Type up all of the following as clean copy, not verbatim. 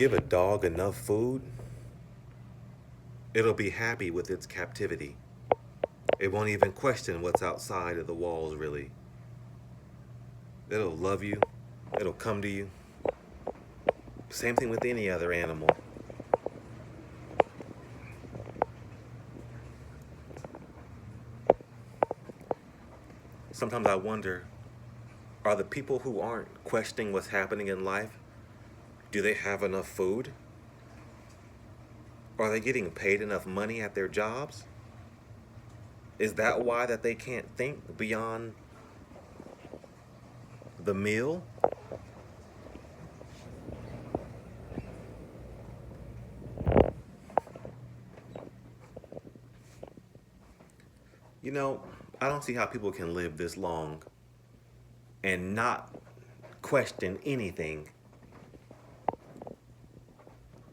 give a dog enough food, it'll be happy with its captivity. It won't even question what's outside of the walls, really. It'll love you. It'll come to you. Same thing with any other animal. Sometimes I wonder, are the people who aren't questioning what's happening in life, do they have enough food? Are they getting paid enough money at their jobs? Is that why that they can't think beyond the meal? You know, I don't see how people can live this long and not question anything.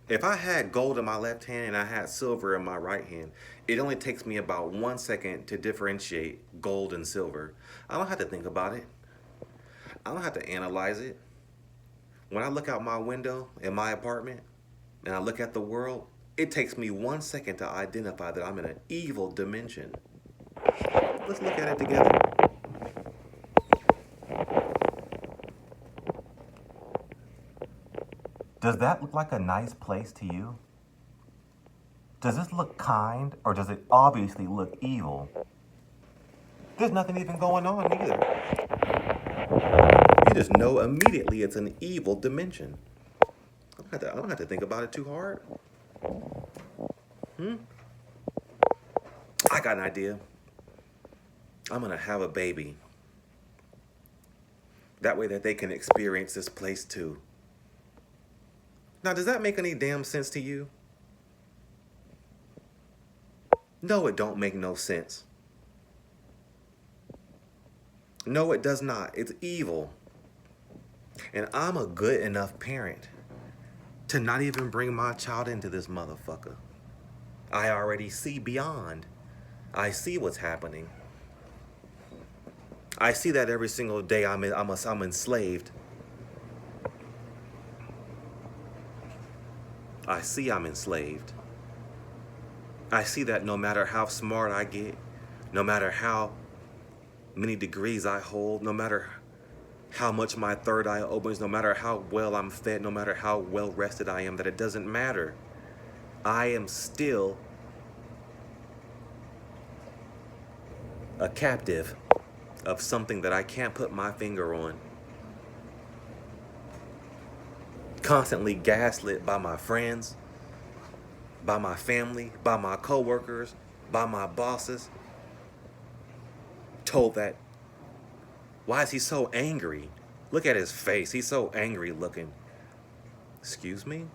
If I had gold in my left hand and I had silver in my right hand, it only takes me about 1 second to differentiate gold and silver. I don't have to think about it. I don't have to analyze it. When I look out my window in my apartment and I look at the world, it takes me 1 second to identify that I'm in an evil dimension. Let's look at it together. Does that look like a nice place to you? Does this look kind, or does it obviously look evil? There's nothing even going on either. You just know immediately it's an evil dimension. I don't have to think about it too hard. I got an idea. I'm gonna have a baby. That way that they can experience this place too. Now, does that make any damn sense to you? No, it don't make no sense. No, it does not. It's evil. And I'm a good enough parent to not even bring my child into this motherfucker. I already see beyond. I see what's happening. I see that every single day I'm enslaved. I see I'm enslaved. I see that no matter how smart I get, no matter how many degrees I hold, no matter how much my third eye opens, no matter how well I'm fed, no matter how well rested I am, that it doesn't matter. I am still a captive of something that I can't put my finger on. Constantly gaslit by my friends, by my family, by my coworkers, by my bosses. Told that, why is he so angry? Look at his face, he's so angry looking. Excuse me?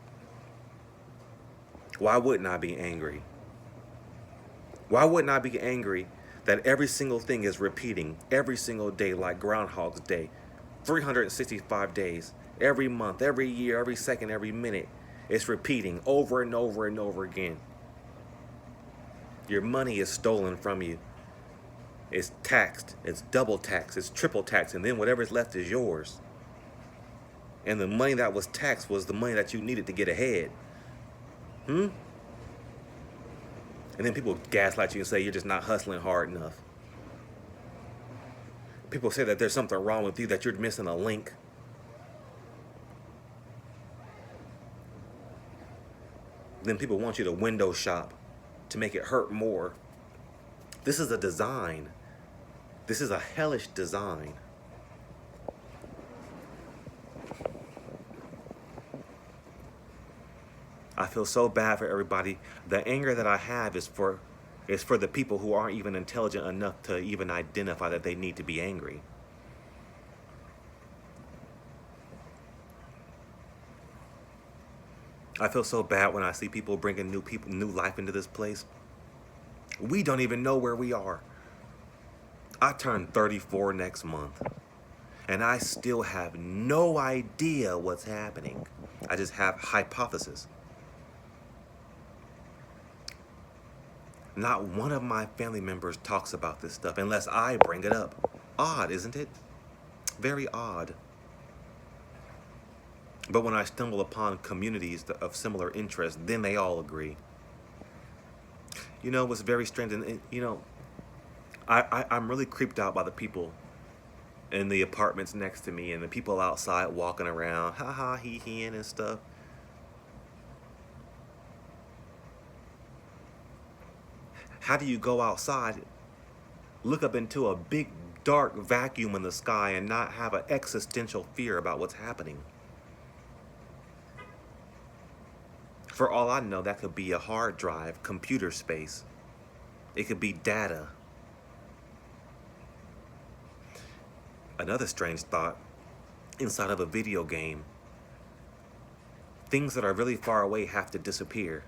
Why wouldn't I be angry? Why wouldn't I be angry that every single thing is repeating every single day like Groundhog's Day, 365 days, every month, every year, every second, every minute, it's repeating over and over and over again. Your money is stolen from you. It's taxed, it's double taxed, it's triple taxed, and then whatever's left is yours. And the money that was taxed was the money that you needed to get ahead. And then people gaslight you and say you're just not hustling hard enough. People say that there's something wrong with you, that you're missing a link. Then people want you to window shop to make it hurt more. This is a design. This is a hellish design. I feel so bad for everybody. The anger that I have is for the people who aren't even intelligent enough to even identify that they need to be angry. I feel so bad when I see people bringing new life into this place. We don't even know where we are. I turn 34 next month, and I still have no idea what's happening. I just have hypothesis. Not one of my family members talks about this stuff unless I bring it up. Odd, isn't it? Very odd. But when I stumble upon communities of similar interests, then they all agree. You know, what's very strange, and you know, I'm really creeped out by the people in the apartments next to me and the people outside walking around, ha ha, he and stuff. How do you go outside, look up into a big dark vacuum in the sky and not have an existential fear about what's happening? For all I know, that could be a hard drive, computer space. It could be data. Another strange thought, inside of a video game, things that are really far away have to disappear.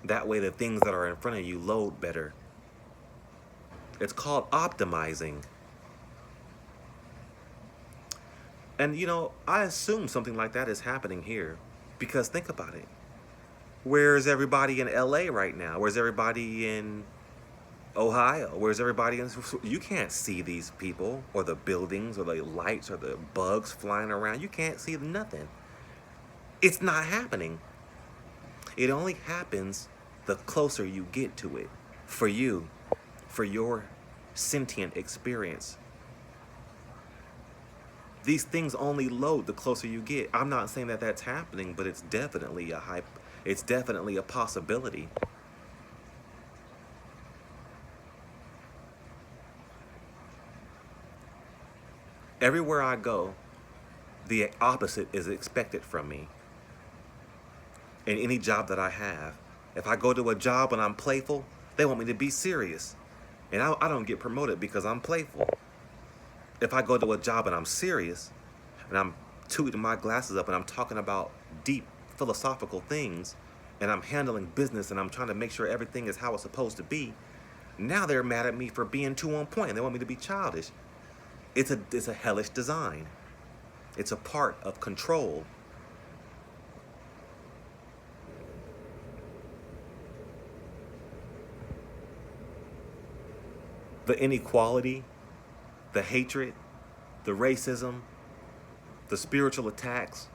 That way the things that are in front of you load better. It's called optimizing. And you know, I assume something like that is happening here. Because think about it. Where's everybody in LA right now? Where's everybody in Ohio? Where's everybody in... You can't see these people or the buildings or the lights or the bugs flying around. You can't see nothing. It's not happening. It only happens the closer you get to it. For you, for your sentient experience. These things only load the closer you get. I'm not saying that that's happening, but it's definitely a hype. It's definitely a possibility. Everywhere I go, the opposite is expected from me. In any job that I have. If I go to a job and I'm playful, they want me to be serious. And I don't get promoted because I'm playful. If I go to a job and I'm serious, and I'm tooting my glasses up and I'm talking about deep philosophical things, and I'm handling business and I'm trying to make sure everything is how it's supposed to be, now they're mad at me for being too on point and they want me to be childish. It's a hellish design. It's a part of control. The inequality, the hatred, the racism, the spiritual attacks,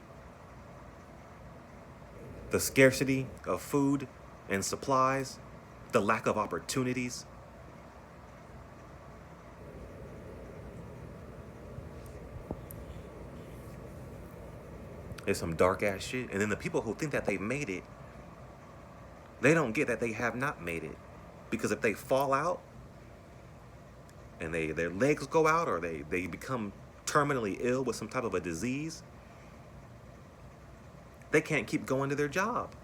the scarcity of food and supplies, the lack of opportunities. It's some dark ass shit. And then the people who think that they made it, they don't get that they have not made it. Because if they fall out and their legs go out or they become terminally ill with some type of a disease, they can't keep going to their job.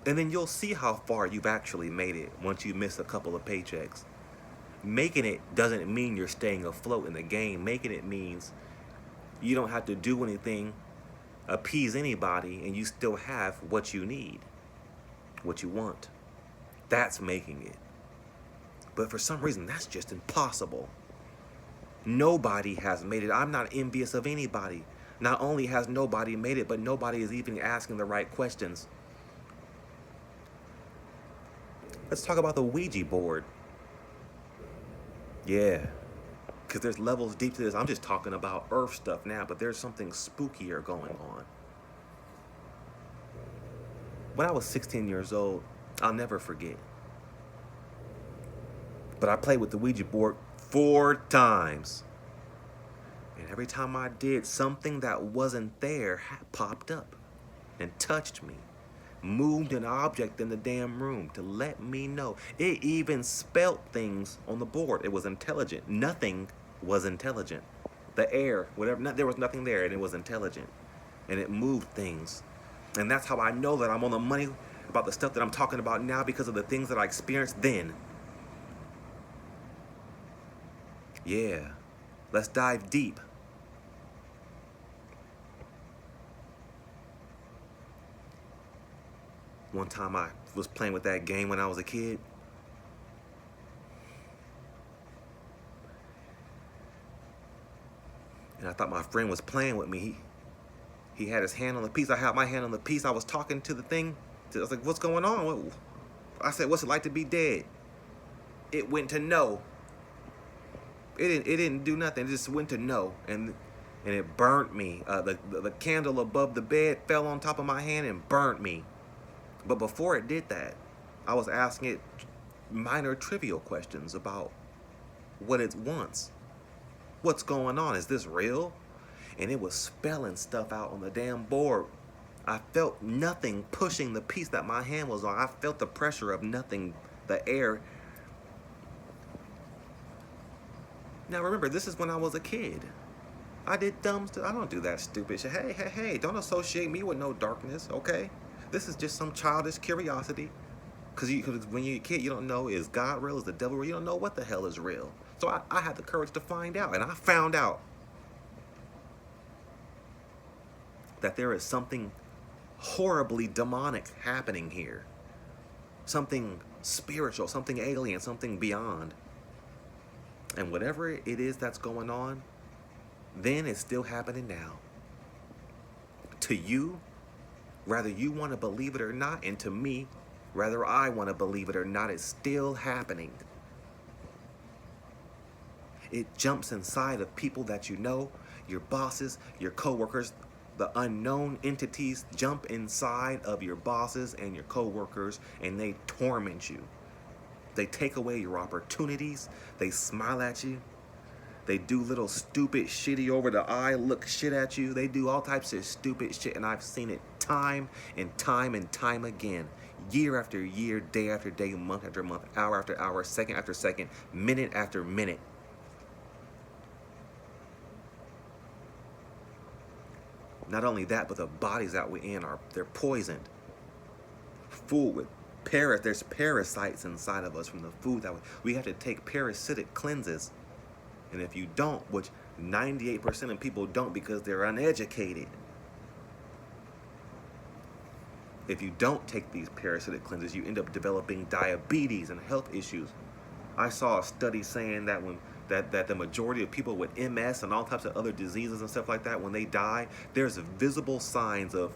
And then you'll see how far you've actually made it once you miss a couple of paychecks. Making it doesn't mean you're staying afloat in the game. Making it means you don't have to do anything, appease anybody, and you still have what you need, what you want. That's making it. But for some reason, that's just impossible. Nobody has made it. I'm not envious of anybody. Not only has nobody made it, but nobody is even asking the right questions. Let's talk about the Ouija board. Yeah, because there's levels deep to this. I'm just talking about Earth stuff now, but there's something spookier going on. When I was 16 years old, I'll never forget. But I played with the Ouija board 4 times. And every time I did, something that wasn't there popped up and touched me. Moved an object in the damn room to let me know. It even spelt things on the board. It was intelligent. Nothing was intelligent. The air, whatever, there was nothing there, and it was intelligent. And it moved things. And that's how I know that I'm on the money about the stuff that I'm talking about now, because of the things that I experienced then. Yeah, let's dive deep. One time I was playing with that game when I was a kid. And I thought my friend was playing with me. He had his hand on the piece. I had my hand on the piece. I was talking to the thing. I was like, what's going on? I said, what's it like to be dead? It went to no. It didn't do nothing. It just went to no. And and it burnt me. The candle above the bed fell on top of my hand and burnt me. But before it did that, I was asking it minor trivial questions about what it wants. What's going on? Is this real? And it was spelling stuff out on the damn board. I felt nothing pushing the piece that my hand was on. I felt the pressure of nothing, the air. Now remember, this is when I was a kid. I did dumb stuff. I don't do that stupid shit. Hey, don't associate me with no darkness, okay? This is just some childish curiosity. Because when you're a kid, you don't know, is God real? Is the devil real? You don't know what the hell is real. So I had the courage to find out. And I found out that there is something horribly demonic happening here. Something spiritual, something alien, something beyond. And whatever it is that's going on, then it's still happening now. To you, whether you want to believe it or not, and to me, whether I want to believe it or not, it's still happening. It jumps inside of people that you know, your bosses, your coworkers. The unknown entities jump inside of your bosses and your coworkers, and they torment you. They take away your opportunities. They smile at you. They do little stupid shitty over the eye look shit at you. They do all types of stupid shit, and I've seen it time and time and time again. Year after year, day after day, month after month, hour after hour, second after second, minute after minute. Not only that, but the bodies that we're in they're poisoned. Full with there's parasites inside of us from the food that we have to take parasitic cleanses. And if you don't, which 98% of people don't because they're uneducated. If you don't take these parasitic cleanses, you end up developing diabetes and health issues. I saw a study saying that that the majority of people with MS and all types of other diseases and stuff like that, when they die, there's visible signs of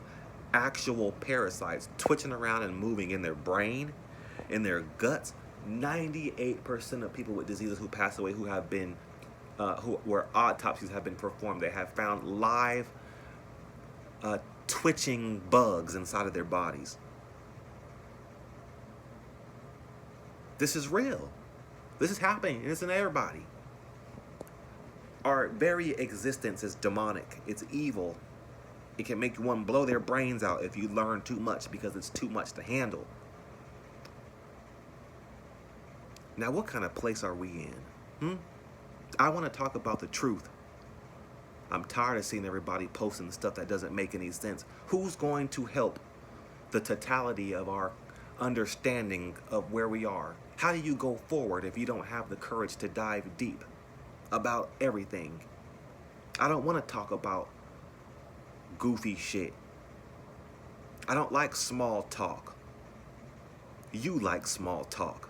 actual parasites twitching around and moving in their brain, in their guts. 98% of people with diseases who pass away who have been, where autopsies have been performed, they have found live twitching bugs inside of their bodies. This is real. This is happening, and it's in everybody. Our very existence is demonic. It's evil. It can make one blow their brains out if you learn too much because it's too much to handle. Now, what kind of place are we in? I want to talk about the truth. I'm tired of seeing everybody posting stuff that doesn't make any sense. Who's going to help the totality of our understanding of where we are? How do you go forward if you don't have the courage to dive deep about everything? I don't want to talk about goofy shit. I don't like small talk. You like small talk.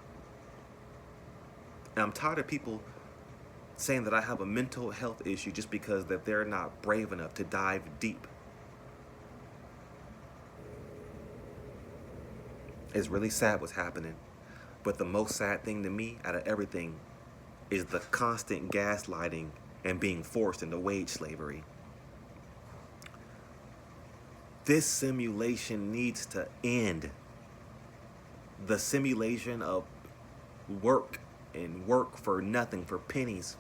And I'm tired of people saying that I have a mental health issue just because that they're not brave enough to dive deep. It's really sad what's happening. But the most sad thing to me out of everything is the constant gaslighting and being forced into wage slavery. This simulation needs to end. The simulation of work and work for nothing, for pennies.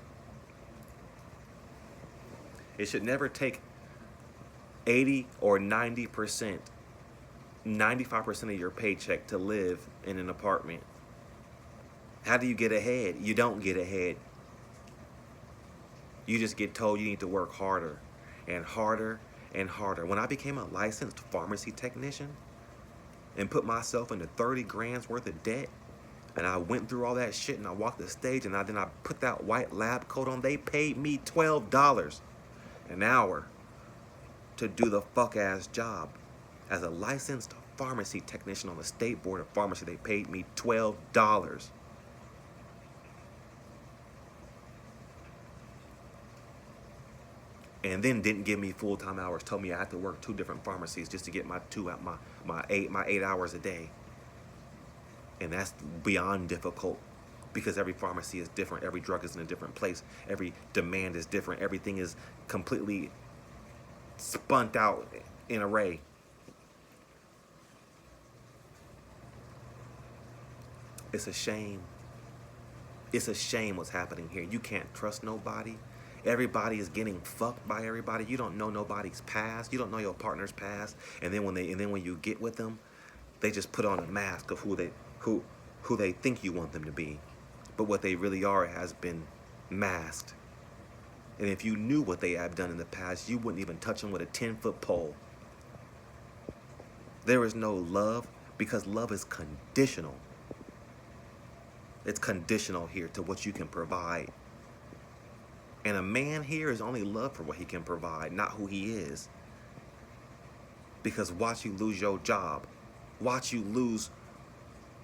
It should never take 80 or 90%, 95% of your paycheck to live in an apartment. How do you get ahead? You don't get ahead. You just get told you need to work harder and harder and harder. When I became a licensed pharmacy technician and put myself into 30 grand's worth of debt, and I went through all that shit and I walked the stage and then I put that white lab coat on, they paid me $12 an hour to do the fuck-ass job. As a licensed pharmacy technician on the State Board of Pharmacy, they paid me $12. And then didn't give me full-time hours, told me I had to work 2 different pharmacies just to get my 8 hours a day. And that's beyond difficult because every pharmacy is different, every drug is in a different place, every demand is different, everything is completely spunt out in array. It's a shame. It's a shame what's happening here. You can't trust nobody. Everybody is getting fucked by everybody. You don't know nobody's past. You don't know your partner's past. And then when you get with them, they just put on a mask of who they think you want them to be. But what they really are has been masked. And if you knew what they have done in the past, you wouldn't even touch them with a 10-foot pole. There is no love because love is conditional. It's conditional here to what you can provide. And a man here is only loved for what he can provide, not who he is. Because watch you lose your job. Watch you lose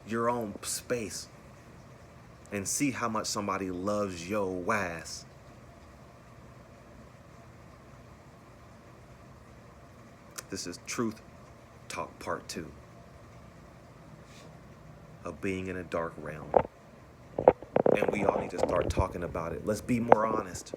your own space. And see how much somebody loves your ass. This is Truth Talk Part 2 of being in a dark realm. And we all need to start talking about it. Let's be more honest.